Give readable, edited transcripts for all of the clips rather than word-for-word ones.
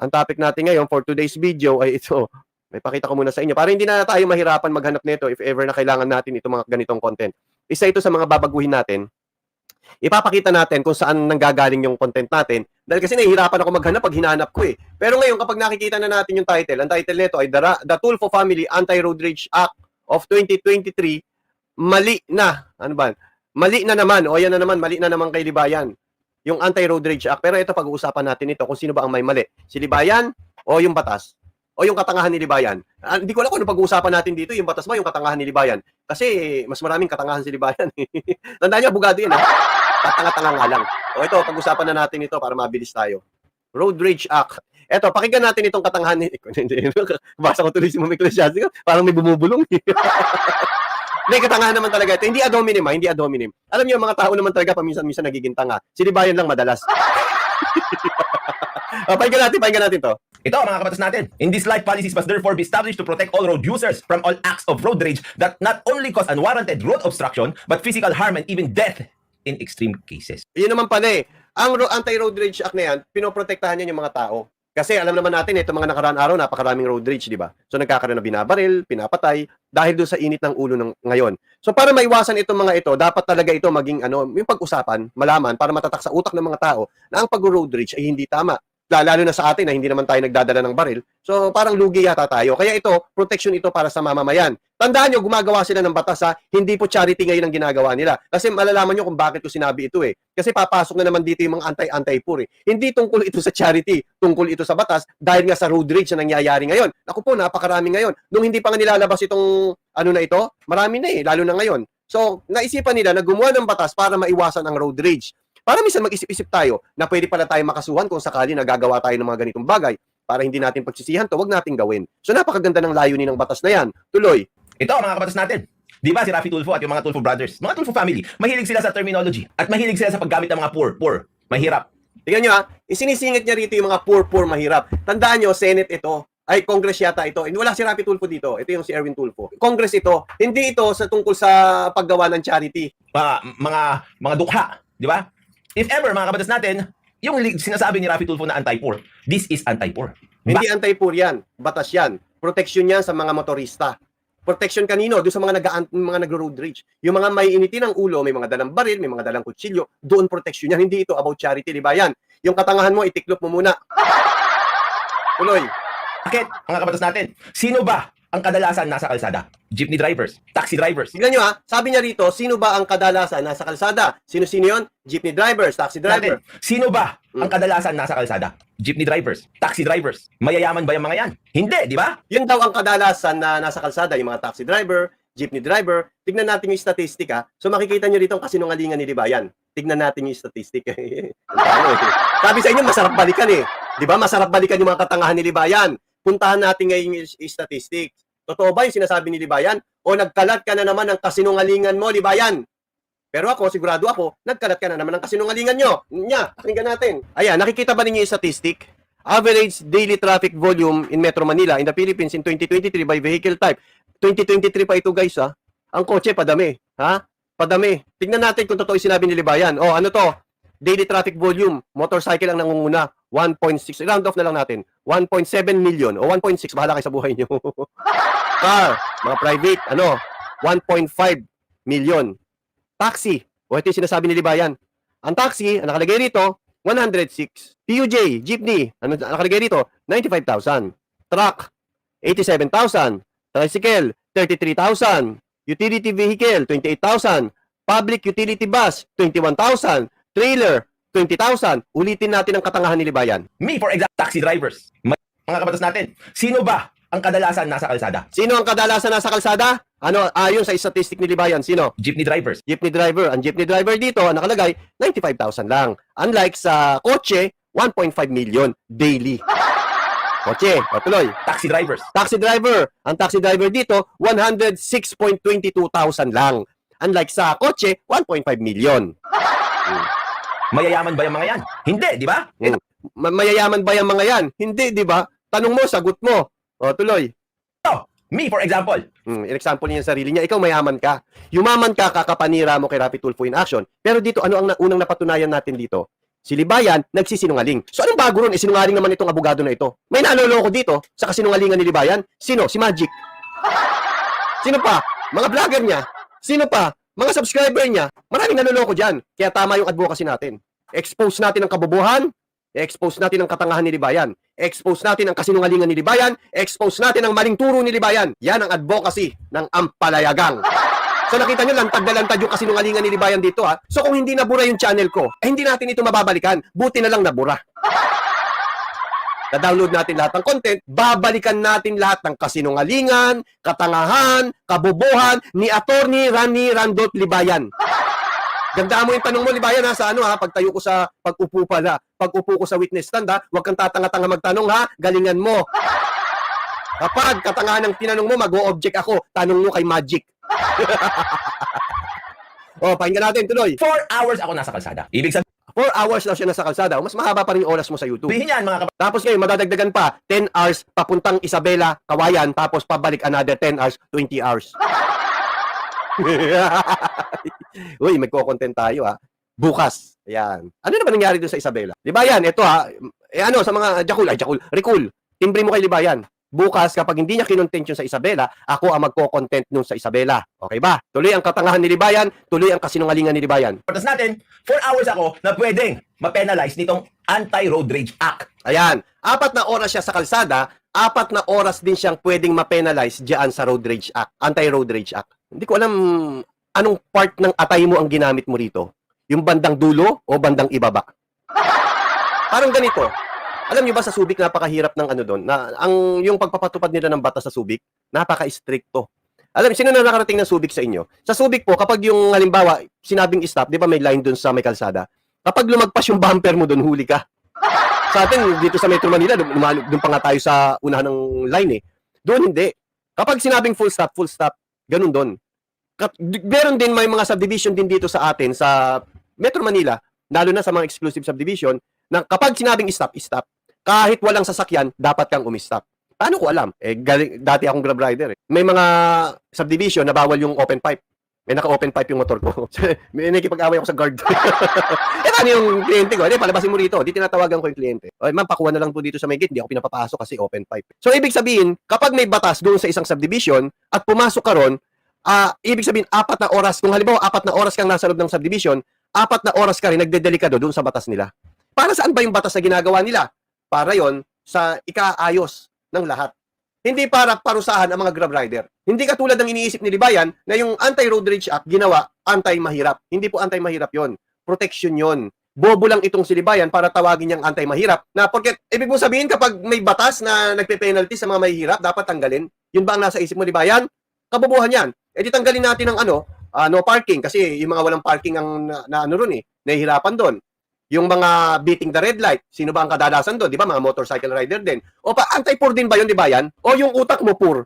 Ang topic natin ngayon for today's video ay ito. May pakita ko muna sa inyo para hindi na tayo mahirapan maghanap nito if ever na kailangan natin itong mga ganitong content. Isa ito sa mga babaguhin natin. Ipapakita natin kung saan nanggagaling yung content natin dahil kasi nahihirapan ako maghanap pag hinanap ko eh. Pero ngayon kapag nakikita na natin yung title, ang title nito ay The Tulfo Family Anti-Road Rage Act of 2023, mali na. Ano ba? Mali na naman. O yan na naman, mali na naman kay Libayan. Yung Anti-Road Rage Act. Pero ito pag-uusapan natin ito kung sino ba ang may mali. Si Libayan o yung batas? O yung katangahan ni Libayan? Hindi ko alam kung ano pag-uusapan natin dito. Yung batas ba yung katangahan ni Libayan? Kasi mas maraming katangahan si Libayan. Tandaan niyo, abogado yun ha. Tatanga-tanga nga lang. O ito, pag-usapan na natin ito para mabilis tayo. Road Rage Act. Eto, pakinggan natin itong katangahan ni... Basa ko tuloy si Mami Ecclesiastic. Parang may bumubulong. Hindi, katangahan naman talaga ito. Hindi ad hominem, hindi ad hominem. Alam niyo, mga tao naman talaga paminsan-minsan nagiging tanga. Si Libayan lang madalas. Pakinggan natin to. Ito, mga kabatas natin. In this life, policies must therefore be established to protect all road users from all acts of road rage that not only cause unwarranted road obstruction, but physical harm and even death in extreme cases. Yun naman pala eh. Ang Anti-Road Rage Act na yan, pinoprotektahan yan yung mga tao. Kasi alam naman natin, ito mga nakaraan araw, napakaraming road rage, di ba? So nagkakaroon na binabaril, pinapatay, dahil doon sa init ng ulo ng ngayon. So para maiwasan itong mga ito, dapat talaga ito maging yung pag-usapan, malaman, para matatak sa utak ng mga tao na ang pag-road rage ay hindi tama. Lalo na sa atin na hindi naman tayo nagdadala ng baril. So parang lugi yata tayo. Kaya ito, protection ito para sa mamamayan. Tandaan nyo, gumagawa sila ng batas ha. Hindi po charity ngayon ang ginagawa nila. Kasi malalaman nyo kung bakit ko sinabi ito eh. Kasi papasok na naman dito yung mga anti-anti-poor eh. Hindi tungkol ito sa charity, tungkol ito sa batas dahil nga sa road rage na nangyayari ngayon. Naku po, napakarami ngayon. Nung hindi pa nga nilalabas itong na ito, marami na eh, lalo na ngayon. So, naisipan nila na gumawa ng batas para maiwasan ang road rage. Para minsan mag-isip-isip tayo na pwede pala tayo makasuhan kung sakali nagagawa tayo ng mga ganitong bagay. Para hindi natin pagsisihan to, wag nating gawin. So napakaganda ng layunin ng batas na yan. Tuloy. Ito, mga kabatas natin. Di ba si Rafi Tulfo at yung mga Tulfo brothers, mga Tulfo family, mahilig sila sa terminology at mahilig sila sa paggamit ng mga poor, mahirap. Tingnan nyo ha, isinisingit niya rito yung mga poor, mahirap. Tandaan nyo, Senate ito, ay Congress yata ito. Wala si Rafi Tulfo dito. Ito yung si Erwin Tulfo. Congress ito. Hindi ito sa tungkol sa paggawa ng charity. Mga dukha, di ba? If ever, mga kabatas natin, yung sinasabi ni Rafi Tulfo na anti-poor, this is anti-poor. Hindi anti-poor yan. Batas yan. Protection yan sa mga motorista. Protection kanino? Doon sa mga nagro-road rage. Yung mga may initin ng ulo, may mga dalang baril, may mga dalang kutsilyo, doon protection yan. Hindi ito about charity, di ba yan? Yung katangahan mo, itiklop mo muna. Tuloy. Bakit, mga kabatas natin, sino ba ang kadalasan nasa kalsada? Jeepney drivers, taxi drivers. Tignan nyo ha, sabi niya rito, sino ba ang kadalasan nasa kalsada? Sino-sino yun? Jeepney drivers, taxi driver. Sino ba ang kadalasan nasa kalsada? Jeepney drivers, taxi drivers. Mayayaman ba yung mga yan? Hindi, di ba? Yun daw ang kadalasan na nasa kalsada, yung mga taxi driver, jeepney driver. Tignan natin yung statistic ha. So makikita nyo rito ang kasinungalingan ni Libayan. Tignan natin yung statistic. Sabi sa inyo, masarap balikan eh. Di ba? Masarap balikan yung mga katangahan ni Libayan. Puntahan natin ngayon yung statistics. Totoo ba yung sinasabi ni Libayan? O nagkalat ka na naman ng kasinungalingan mo, Libayan? Pero ako, sigurado ako, nagkalat ka na naman ng kasinungalingan nyo. Pakinggan natin. Ayan, nakikita ba ninyo yung statistic? Average daily traffic volume in Metro Manila in the Philippines in 2023 by vehicle type. 2023 pa ito guys ha. Ang kotse, padami. Ha? Padami. Tignan natin kung totoo yung sinabi ni Libayan. O ano to? Daily traffic volume, motorcycle ang nangunguna, 1.6, round off na lang natin, 1.7 million, o 1.6, bahala kayo sa buhay nyo. Car, mga private, 1.5 million. Taxi, o ito yung sinasabi ni Libayan. Ang taxi, ang nakalagay rito, 106. PUJ, jeepney, ano nakalagay rito, 95,000. Truck, 87,000. Tricycle, 33,000. Utility vehicle, 28,000. Public utility bus, 21,000. Trailer, 20,000. Ulitin natin ang katangahan ni Libayan. Me, for example, taxi drivers. Mga kabatas natin, sino ba ang kadalasan nasa kalsada? Sino ang kadalasan nasa kalsada? Ayon sa statistic ni Libayan, sino? Jeepney drivers. Jeepney driver. Ang jeepney driver dito, ang nakalagay, 95,000 lang. Unlike sa kotse, 1.5 million daily. Kotse, tuloy. Taxi drivers. Taxi driver. Ang taxi driver dito, 106.22,000 lang. Unlike sa kotse, 1.5 million. Mayayaman ba yung mga yan? Hindi, di ba? Mayayaman ba yung mga yan? Hindi, di ba? Tanong mo, sagot mo. O, tuloy. Me, for example. In-example niya yung sarili niya, ikaw mayaman ka. Yumaman ka, kakapanira mo kay Rafi Tulfo in action. Pero dito, ano ang unang napatunayan natin dito? Si Libayan, nagsisinungaling. So anong bago ron? Sinungaling naman itong abogado na ito. May naloloko dito sa kasinungalingan ni Libayan. Sino? Si Magic. Sino pa? Mga vlogger niya. Sino pa? Mga subscriber niya. Maraming naloloko dyan. Kaya tama yung advocacy natin. Expose natin ang kabobohan. Expose natin ang katangahan ni Libayan. Expose natin ang kasinungalingan ni Libayan. Expose natin ang maling turo ni Libayan. Yan ang advocacy ng Ampalayagang. So nakita nyo, lantad na lantad yung kasinungalingan ni Libayan dito ha. So kung hindi nabura yung channel ko, hindi natin ito mababalikan. Buti na lang nabura. Na-download natin lahat ng content, babalikan natin lahat ng kasinungalingan, katangahan, kabobohan ni Attorney Rani Randolph Libayan. Gandaan mo yung tanong mo, Libayan, ha, sa ano ha, pagtayo ko sa pag-upo pala, pag-upo ko sa witness stand ha, huwag kang tatanga-tanga magtanong ha, galingan mo. Kapag katangahan ng tinanong mo, mag-o-object ako, tanong mo kay Magic. Pakinggan natin, tuloy. 4 hours ako nasa kalsada. Ibig 4 hours daw siya nasa kalsada. Mas mahaba pa rin yung oras mo sa YouTube. sabihin yan, mga kapatid. Tapos ngayon, madadagdagan pa, 10 hours papuntang Isabela, Kawayan, tapos pabalik another 10 hours, 20 hours. Uy, magko-content tayo ha. Bukas. Ayan. Ano na ba nangyari dun sa Isabela? Libayan, ito ha. Sa mga Recall. Timbre mo kay Libayan. Bukas, kapag hindi niya kinontent yun sa Isabela, ako ang magko-content nun sa Isabela. Okay ba? Tuloy ang katangahan ni Libayan, tuloy ang kasinungalingan ni Libayan. Tapos natin, 4 hours ako na pwedeng ma-penalize nitong Anti-Road Rage Act. Ayan. 4 na oras siya sa kalsada, 4 na oras din siyang pwedeng ma-penalize diyan sa Road Rage Act, Anti-Road Rage Act. Hindi ko alam anong part ng atay mo ang ginamit mo rito. Yung bandang dulo o bandang ibaba? Parang ganito. Alam niyo ba sa Subic napakahirap ng ano doon? Yung pagpapatupad nila ng batas sa Subic, napaka-stricto. Alam niyo, sino na nakarating ng Subic sa inyo? Sa Subic po, kapag yung halimbawa, sinabing stop, di ba may line doon sa may kalsada? Kapag lumagpas yung bumper mo doon, huli ka. Sa atin, dito sa Metro Manila, doon pa nga tayo sa unahan ng line eh. Doon hindi. Kapag sinabing full stop, ganun doon. Meron din may mga subdivision din dito sa atin, sa Metro Manila, lalo na sa mga exclusive subdivision, na kapag sinabing stop, kahit walang sasakyan, dapat kang umistop. Paano ko alam? Dati akong Grab rider eh. May mga subdivision na bawal yung open pipe. May naka-open pipe yung motor ko. May nakikipag-away ako sa guard. Ano yung kliyente ko? Palabasin mo rito. Di tinatawagan ko yung kliyente. Ma'am, pakuha na lang po dito sa may gate. Hindi ako pinapapasok kasi open pipe. So, ibig sabihin, kapag may batas doon sa isang subdivision at pumasok ka ron, ibig sabihin, 4 na oras. Kung halimbawa, 4 na oras kang nasa loob ng subdivision, 4 na oras ka rin nagdedelikado doon sa batas nila. Para saan ba yung batas na ginagawa nila? Para yon sa ikaayos ng lahat. Hindi para parusahan ang mga Grab rider. Hindi katulad ng iniisip ni Libayan na yung Anti-Road Rage Act ginawa anti-mahirap. Hindi po anti-mahirap yon. Protection yon. Bobo lang itong si Libayan para tawagin niyang anti-mahirap. Na porque ibig mo sabihin kapag may batas na nagpe-penalty sa mga mahihirap, dapat tanggalin. Yun ba ang nasa isip mo, Libayan? Kabobohan yan. Di tanggalin natin ng no parking kasi yung mga walang parking ang ano ron eh, nahihirapan doon. Yung mga beating the red light, sino ba ang kadalasan doon? Di ba? Mga motorcycle rider din. O anti-poor din ba yun, di ba yan? O yung utak mo poor?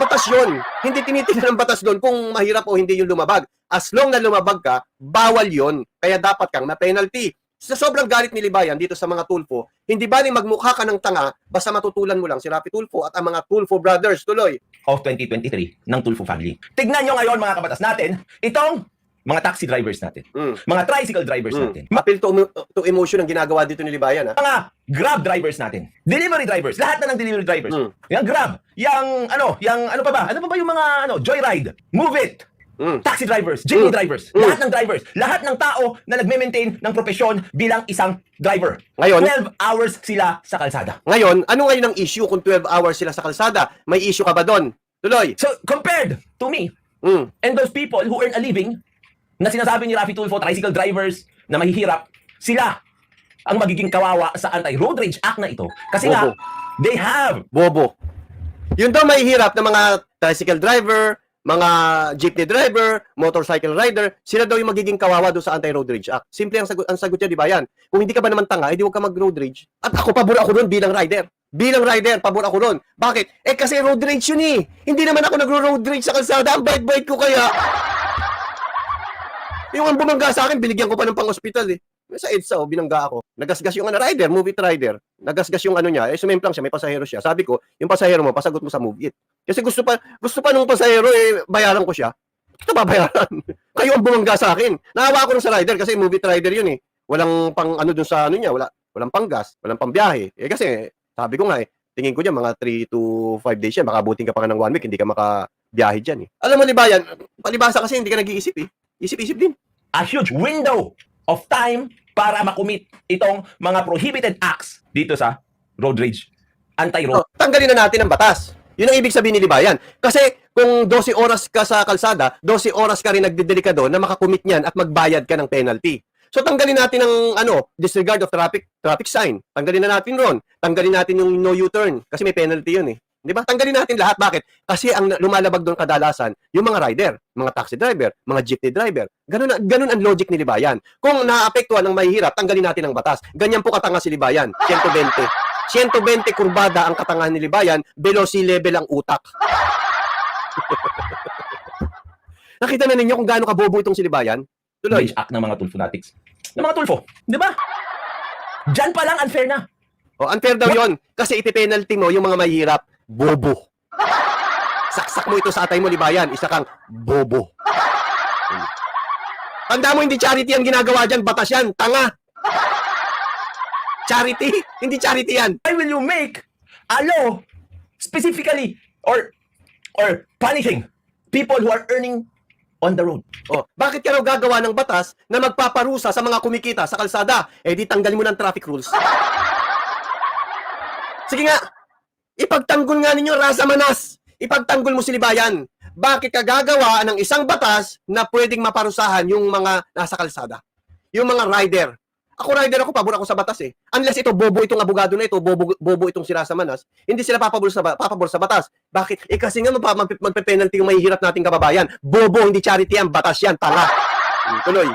Batas yun. Hindi tinitingnan ng batas doon kung mahirap o hindi yung lumabag. As long na lumabag ka, bawal yun. Kaya dapat kang na-penalty. Sa sobrang galit ni Libayan dito sa mga Tulfo, hindi ba rin magmukha ka ng tanga basta matutulan mo lang si Rapi Tulfo at ang mga Tulfo brothers tuloy. Of 2023 ng Tulfo family. Tignan nyo ngayon, mga kabatas natin, itong mga taxi drivers natin, mga tricycle drivers natin, Appeal to emotion ang ginagawa dito ni Libayan, ha? mga Grab drivers natin, delivery drivers, lahat na ng delivery drivers, yung Grab, yung ano pa ba yung mga Joyride, Move It, taxi drivers, jeepney drivers, lahat ng drivers, lahat ng tao na nagme-maintain ng propesyon bilang isang driver. Ngayon, 12 hours sila sa kalsada. Ngayon, ano ngayon ang issue kung 12 hours sila sa kalsada? May issue ka ba doon? Tuloy. So, compared to me, and those people who earn a living, na sinasabi ni Rafi Tulfo, tricycle drivers na mahihirap, sila ang magiging kawawa sa Anti-Road Rage Act na ito. Kasi nga, they have Bobo. Yun daw mahihirap na mga tricycle driver, mga jeepney driver, motorcycle rider, sila daw yung magiging kawawa doon sa Anti-Road Rage Act. Simple ang sagot niya, di ba yan? Kung hindi ka ba naman tanga, hindi huwag ka mag-road rage. At ako, pabor ako doon bilang rider. Bilang rider, pabor ako doon. Bakit? Kasi road rage yun eh. Hindi naman ako nagro-road rage sa kalsada. Ang bait-bait ko kaya. Yung ang bumangga sa akin, binigyan ko pa ng pang-hospital eh. Sa EDSA, binangga ako. Nagasgas yung rider, Move It rider. Nagasgas yung niya, sumimplang siya, may pasahero siya. Sabi ko, yung pasahero mo, pasagot mo sa Move It. Kasi gusto pa nung pasahero, bayaran ko siya. Kita babayaran. Kayo ang bumangga sa akin. Naawa ako sa rider kasi Move It rider yun eh. walang pang ano dun sa ano niya, walang panggas, walang pambiyahe. Eh kasi sabi ko nga tingin ko diyan mga 3 to 5 days yan, makabuting ka pa nga ng 1 week, hindi ka makabiyahe diyan eh. Alam mo Libayan, palibasa kasi hindi ka nag-iisip eh. Isip-isip din. A huge window of time para makumit itong mga prohibited acts dito sa road rage. Anti-road. Tanggalin na natin ang batas. Yun ang ibig sabihin ni Libayan. Kasi kung 12 oras ka sa kalsada, 12 oras ka rin nagdidelika doon na makakumit niyan at magbayad ka ng penalty. So tanggalin natin ang disregard of traffic sign. Tanggalin na natin ron. Tanggalin natin yung no U-turn kasi may penalty yun eh. 'Di ba? Tanggalin natin lahat. Bakit? Kasi ang lumalabag doon kadalasan yung mga rider, mga taxi driver, mga jeepney driver. Ganun ang logic ni Libayan. Kung naapektuhan ng mahihirap, tanggalin natin ang batas. Ganyan po katanga si Libayan. 120. 120 kurbada ang katangahan ni Libayan, below sea level ang utak. Nakita na ninyo kung gaano kabobo itong si Libayan? Tuloy. Rage act ng mga tulfo natics. Ng mga tulfo. Di ba? Diyan pa lang unfair na. Unfair daw yon kasi ipipenalty mo yung mga mahihirap, bobo. Saksak mo ito sa atay mo, Libayan, isa kang bobo. Tanda mo, hindi charity ang ginagawa dyan, batas yan, tanga. Charity? Hindi charity yan. Why will you make a law specifically or punishing people who are earning on the road? Bakit ka raw gagawa ng batas na magpaparusa sa mga kumikita sa kalsada? Eh di tanggalin mo ng traffic rules. Sige nga, ipagtanggol nga ninyo, Raza Manas. Ipagtanggol mo si Libayan. Bakit ka gagawa ng isang batas na pwedeng maparusahan yung mga nasa kalsada? Yung mga rider. Ako rider ako, pabor ako sa batas eh. Unless ito, bobo itong abogado na ito, bobo itong si Raza Manas, hindi sila papabor sa batas. Bakit? Kasi nga magpe-penalty yung mahihirap nating kababayan. Bobo, hindi charity yan, batas yan, tanga. Tuloy.